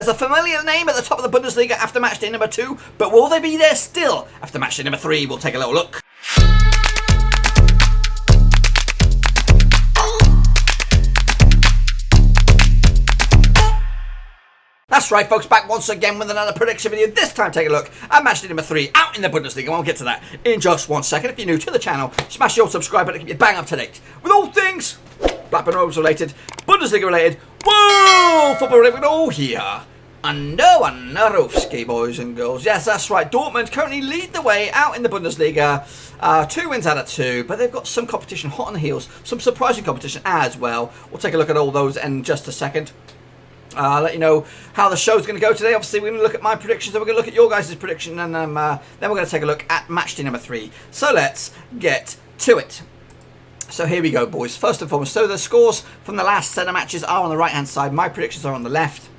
There's a familiar name at the top of the Bundesliga after matchday number 2, but will they be there still after matchday number 3? We'll take a little look. That's right, folks, back once again with another prediction video. This time, take a look at matchday number 3 out in the Bundesliga. We'll get to that in just 1 second. If you're new to the channel, smash the old subscribe button to keep you bang up to date with all things Blackburn Rovers related, Bundesliga related, football related, all here under Wanarowski, boys and girls. Yes, that's right. Dortmund currently lead the way out in the Bundesliga. 2 wins out of 2, but they've got some competition hot on the heels, some surprising competition as well. We'll take a look at all those in just a second. I'll let you know how the show's going to go today. Obviously, we're going to look at my predictions, and we're going to look at your guys' prediction, and then we're going to take a look at matchday number 3. So let's get to it. So here we go, boys. First and foremost, so the scores from the last set of matches are on the right-hand side. My predictions are on the left.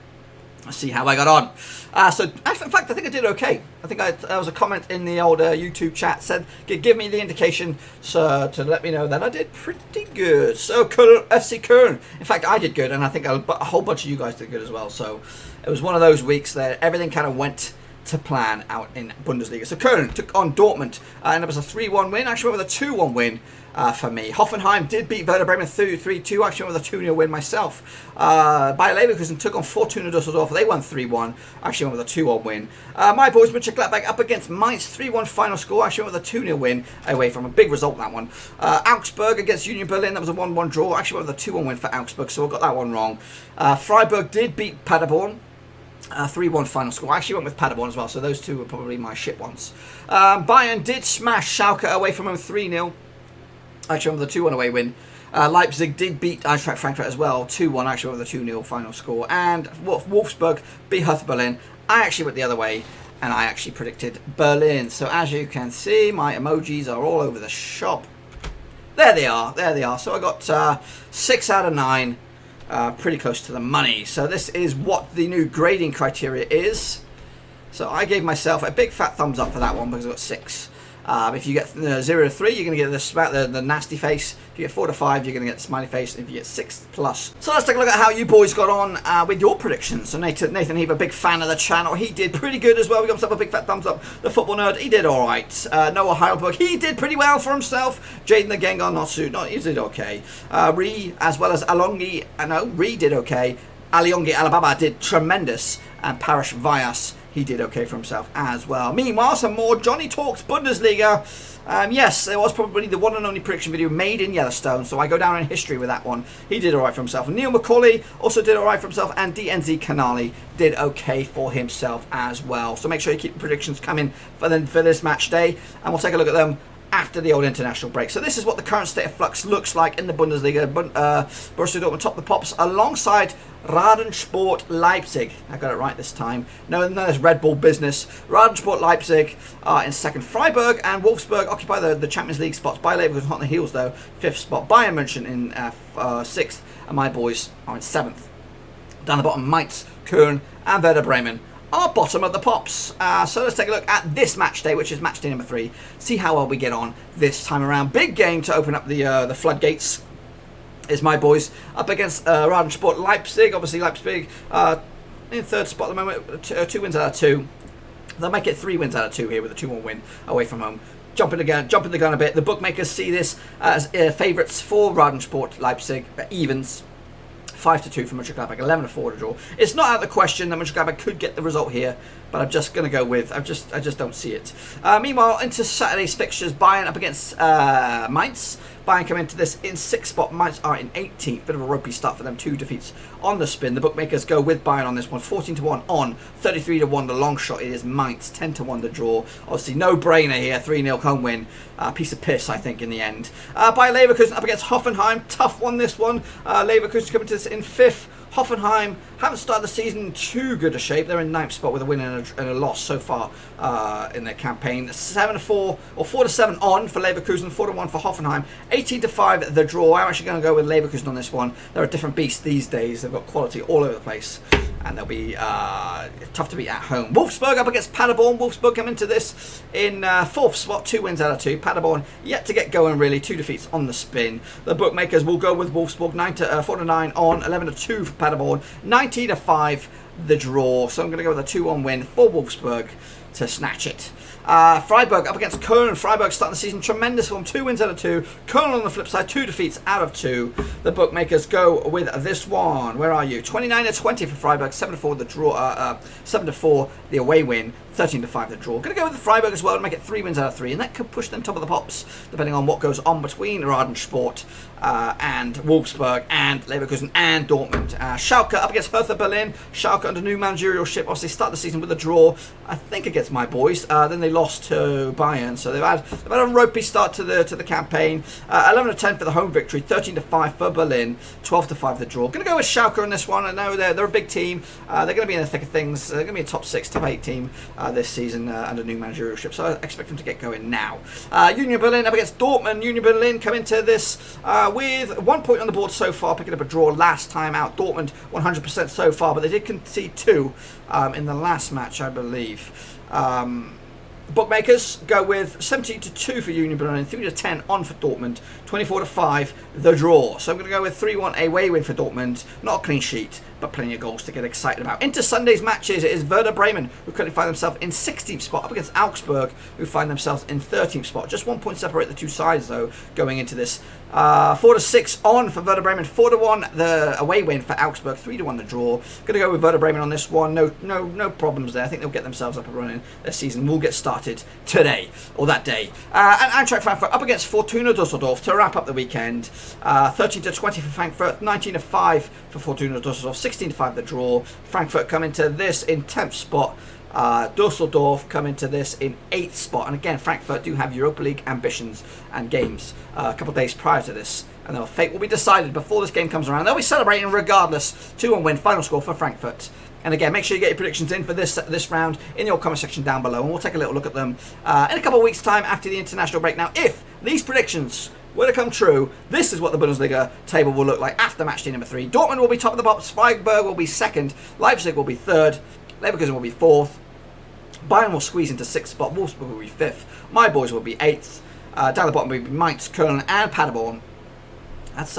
Let's see how I got on. In fact, I think I did okay. I think there was a comment in the old YouTube chat said, give me the indication to let me know that I did pretty good. So, FC Köln. In fact, I did good, and I think a whole bunch of you guys did good as well. So, it was one of those weeks that everything kind of went to plan out in Bundesliga. So, Köln took on Dortmund, and it was a 3-1 win. Actually, went with a 2-1 win. For me. Hoffenheim did beat Werder Bremen 3-2. Actually went with a 2-0 win myself. Bayern Leverkusen took on Fortuna Düsseldorf. They won 3-1. Actually went with a 2-1 win. My boys Mönchengladbach up against Mainz. 3-1 final score. Actually went with a 2-0 win away from a big result, that one. Augsburg against Union Berlin. That was a 1-1 draw. Actually went with a 2-1 win for Augsburg, so I got that one wrong. Freiburg did beat Paderborn. 3-1 final score. I actually went with Paderborn as well, so those two were probably my shit ones. Bayern did smash Schalke away from home 3-0. Actually, with a 2-1 away win. Leipzig did beat Eintracht Frankfurt as well, 2-1, actually with a 2-0 final score. And Wolfsburg beat Hertha Berlin. I actually went the other way, and I actually predicted Berlin. So as you can see, my emojis are all over the shop. There they are, there they are. So I got 6 out of 9, pretty close to the money. So this is what the new grading criteria is. So I gave myself a big fat thumbs up for that one because I got 6. If you get 0 to 3, you're going to get the nasty face. If you get 4 to 5, you're going to get the smiley face. And if you get 6 plus. So let's take a look at how you boys got on with your predictions. So Nathan Heap, a big fan of the channel. He did pretty good as well. We got himself a big fat thumbs up. The football nerd, he did all right. Noah Heilberg, he did pretty well for himself. Jaden the Gengar, he did okay. Ree, as well as Alongi, Ree did okay. Aliongi Alababa did tremendous. And Parish Vyas, he did okay for himself as well. Meanwhile, some more Johnny Talks Bundesliga. Yes, there was probably the one and only prediction video made in Yellowstone, so I go down in history with that one. He did alright for himself. Neil McCauley also did alright for himself, and DNZ Canali did okay for himself as well. So make sure you keep the predictions coming for this match day, and we'll take a look at them after the old international break. So this is what the current state of flux looks like in the Bundesliga. Borussia Dortmund top the pops alongside Radensport Leipzig. I got it right this time. No, there's Red Bull business. Radensport Leipzig in second. Freiburg and Wolfsburg occupy the Champions League spots. Bayer Leverkusen hot on the heels though. 5th spot. Bayern München in 6th. And my boys are in 7th. Down the bottom, Mainz, Köln and Werder Bremen are bottom of the pops. So let's take a look at this match day, which is match day number 3. See how well we get on this time around. Big game to open up the floodgates. Is my boys up against Radensport Leipzig. Obviously Leipzig in 3rd spot at the moment. 2 wins out of 2. They'll make it 3 wins out of 2 here with a 2-1 win away from home. Jumping the gun a bit. The bookmakers see this as favourites for Radensport Leipzig, evens. 5-2 for Mönchengladbach, 11-4 to draw. It's not out of the question that Mönchengladbach could get the result here, but I'm just going to go with, I just don't see it. Meanwhile, into Saturday's fixtures, Bayern up against Mainz. Bayern come into this in 6th spot. Mainz are in 18th. Bit of a ropey start for them. 2 defeats on the spin. The bookmakers go with Bayern on this one. 14-1 on, 33-1 the long shot. It is Mainz. 10-1 the draw. Obviously, no brainer here. 3-0 home win. Piece of piss, I think, in the end. Bayer Leverkusen up against Hoffenheim. Tough one, this one. Leverkusen coming to this in 5th. Hoffenheim haven't started the season in too good a shape. They're in 9th spot with a win and a loss so far in their campaign. 7-4 or 4-7 on for Leverkusen, 4-1 for Hoffenheim, 18-5 the draw. I'm actually going to go with Leverkusen on this one. They're a different beast these days. They've got quality all over the place. and they'll be tough to beat at home. Wolfsburg up against Paderborn. Wolfsburg come into this in 4th spot, 2 wins out of 2. Paderborn yet to get going really, 2 defeats on the spin. The bookmakers will go with Wolfsburg 4-9 on, 11-2 for Paderborn, 19-5 the draw. So I'm going to go with a 2-1 win for Wolfsburg to snatch it. Freiburg up against Köln. Freiburg starting the season tremendous form, 2 wins out of 2. Köln on the flip side, 2 defeats out of 2. The bookmakers go with this one. Where are you? 29-20 for Freiburg, 7-4 the draw, 7-4 the away win, 13-5 the draw. Going to go with the Freiburg as well and make it 3 wins out of 3, and that could push them top of the pops depending on what goes on between Radensport and Wolfsburg and Leverkusen and Dortmund. Schalke up against Hertha Berlin. Schalke under new managerialship. Obviously start the season with a draw, I think, against my boys. Then they lost to Bayern, so they've had a ropey start to the campaign. 11-10 for the home victory, 13-5 for Berlin, 12-5 the draw. Going to go with Schalke on this one. I know they're a big team. They're going to be in the thick of things. They're going to be a top 6, top 8 team this season under new managerialship, so I expect them to get going now. Union Berlin up against Dortmund. Union Berlin come into this with 1 point on the board so far, picking up a draw last time out. Dortmund 100% so far, but they did concede 2 in the last match, I believe. Bookmakers go with 17-2 for Union Berlin, 3-10 on for Dortmund, 24-5 the draw. So I'm going to go with 3-1 away win for Dortmund. Not a clean sheet, but plenty of goals to get excited about. Into Sunday's matches, it is Werder Bremen, who currently find themselves in 16th spot, up against Augsburg, who find themselves in 13th spot. Just 1 point separate the two sides, though, going into this. 4-6 on for Werder Bremen, 4-1 the away win for Augsburg, 3-1 the draw. Going to go with Werder Bremen on this one. No problems there. I think they'll get themselves up and running. Their season will get started today, or that day. And Eintracht Frankfurt up against Fortuna Düsseldorf to wrap up the weekend. 13-20 for Frankfurt, 19-5 for Fortuna Düsseldorf, 16-5 the draw. Frankfurt come into this in 10th spot. Düsseldorf come into this in 8th spot, and again Frankfurt do have Europa League ambitions and games a couple of days prior to this, and their fate will be decided before this game comes around. They'll be celebrating regardless. 2-1 win, final score for Frankfurt. And again, make sure you get your predictions in for this round in your comment section down below, and we'll take a little look at them in a couple of weeks' time after the international break. Now, if these predictions were to come true, this is what the Bundesliga table will look like after match day number 3. Dortmund will be top of the pops, Freiburg will be 2nd, Leipzig will be 3rd, Leverkusen will be 4th, Bayern will squeeze into 6th spot, Wolfsburg will be 5th, my boys will be 8th, down the bottom will be Mainz, Köln and Paderborn. That's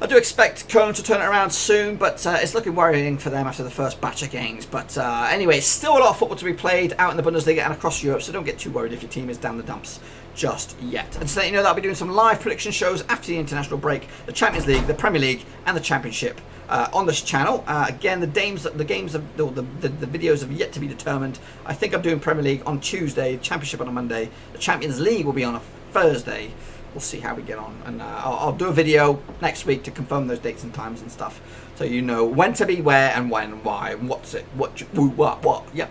I do expect Köln to turn it around soon, but it's looking worrying for them after the first batch of games. But anyway, still a lot of football to be played out in the Bundesliga and across Europe, so don't get too worried if your team is down the dumps just yet. And to let you know that I'll be doing some live prediction shows after the international break, the Champions League, the Premier League and the Championship on this channel. Again, the videos have yet to be determined. I think I'm doing Premier League on Tuesday, Championship on a Monday, the Champions League will be on a Thursday. We'll see how we get on, and I'll do a video next week to confirm those dates and times and stuff, so you know when to be where and when and why and what's it, what, yeah.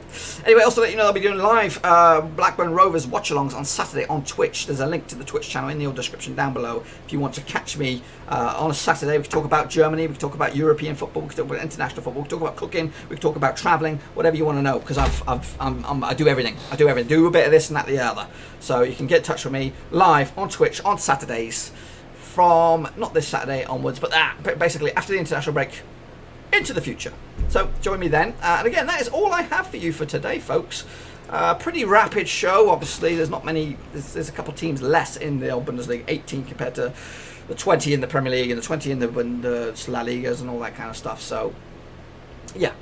Anyway, also let you know I'll be doing live Blackburn Rovers watch-alongs on Saturday on Twitch. There's a link to the Twitch channel in the description down below if you want to catch me on a Saturday. We can talk about Germany, we can talk about European football, we can talk about international football, we can talk about cooking, we can talk about travelling, whatever you want to know, because I do everything. Do a bit of this and that the other. So you can get in touch with me live on Twitch on Saturdays from not this Saturday onwards, but basically after the international break into the future. So join me then. And again, that is all I have for you for today, folks. Pretty rapid show. Obviously, there's not many. There's a couple teams less in the old Bundesliga, 18 compared to the 20 in the Premier League and the 20 in the La Ligas and all that kind of stuff. So yeah.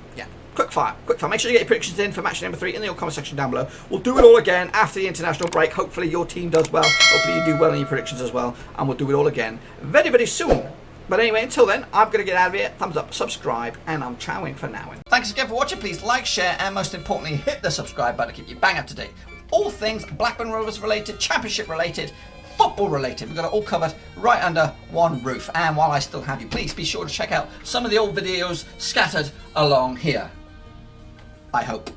Quick fire. Make sure you get your predictions in for match number 3 in the comment section down below. We'll do it all again after the international break. Hopefully your team does well. Hopefully you do well in your predictions as well. And we'll do it all again very, very soon. But anyway, until then, I'm going to get out of here. Thumbs up, subscribe, and I'm chowing for now. Thanks again for watching. Please like, share, and most importantly, hit the subscribe button to keep you bang up to date with all things Blackburn Rovers related, Championship related, football related. We've got it all covered right under one roof. And while I still have you, please be sure to check out some of the old videos scattered along here. I hope.